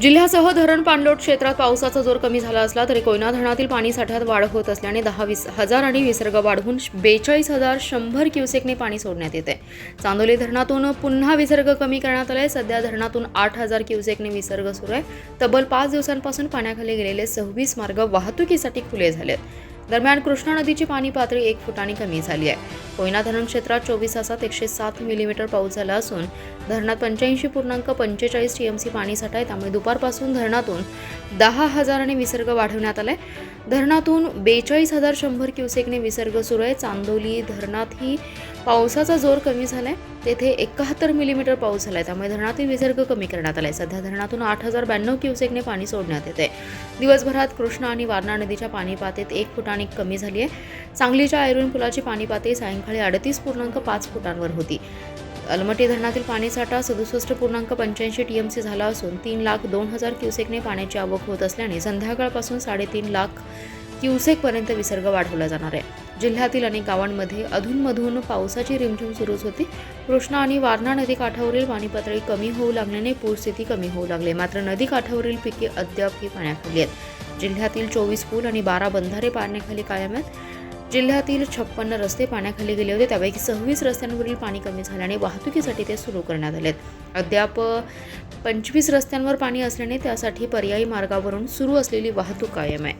जिल्ह्यासह धरण पाणलोट क्षेत्रात पावसाचा जोर कमी झाला असला तरी कोयना धरणातील पाणी साठ्यात वाढ होत असल्याने 10-20 हजार आणि विसर्ग वाढवून 42,100 क्युसेकने पाणी सोडण्यात येते। चांदोली धरणातून पुन्हा विसर्ग कमी करण्यात आलाय। सध्या धरणातून 8,000 क्युसेकने विसर्ग सुरू आहे। तब्बल 5 दिवसांपासून पाण्याखाली गेलेले 26 मार्ग वाहतुकीसाठी खुले झालेत। दरम्यान कृष्णा नदीची पाणी पातळी 1 फुटांनी कमी झाली आहे। कोयना धरण क्षेत्रात 24 तासात 107 मिलीमीटर पाऊस झाला असून धरणात 85.45 टीएमसी पाणी साठा आहे। त्यामुळे दुपारपासून धरणातून 10,000 आणि विसर्ग वाढवण्यात आलाय। धरणातून 42,100 क्युसेकने विसर्ग सुरू आहे। चांदोली धरणातही पावसाचा जोर कमी झालाय। तेथे 71 मिलीमीटर पाऊस झालाय। त्यामुळे धरणातील विसर्ग कमी करण्यात आलाय। सध्या धरणातून 8,092 क्युसेकने पाणी सोडण्यात येते। दिवसभरात कृष्णा आणि वारणा नदीच्या पाणी पातळीत 1 फुटांनी कमी झाली आहे। सांगलीच्या ऐरुण पुलाची पाणी पातळी सायंकाळी 38.5 फुटांवर होती। अलमटी धरणातील पाणीसाठा 67.85 टीएमसी झाला असून 3,02,000 क्युसेकने पाण्याची आवक होत असल्याने संध्याकाळपासून 3.5 लाख क्युसेकपर्यंत विसर्ग वाढवला जाणार आहे। जिल्ह्यातील अनेक गावांमध्ये अधूनमधून पावसाची रिमझिम सुरूच होती। कृष्णा आणि वारणा नदी काठावरील पाणी पातळी कमी होऊ लागल्याने पूरस्थिती कमी होऊ लागली। मात्र नदी काठावरील पिके अद्यापही पाण्याखाली आहेत। जिल्ह्यातील 24 पूल आणि 12 बंधारे पाण्याखाली कायम आहेत। जिल्ह्यातील 56 रस्ते पाण्याखाली गेले होते। त्यापैकी 26 रस्त्यांवरील पाणी कमी झाल्याने वाहतुकीसाठी ते सुरू करण्यात आलेत। अद्याप 25 रस्त्यांवर पाणी असल्याने त्यासाठी पर्यायी मार्गावरून सुरू असलेली वाहतूक कायम आहे।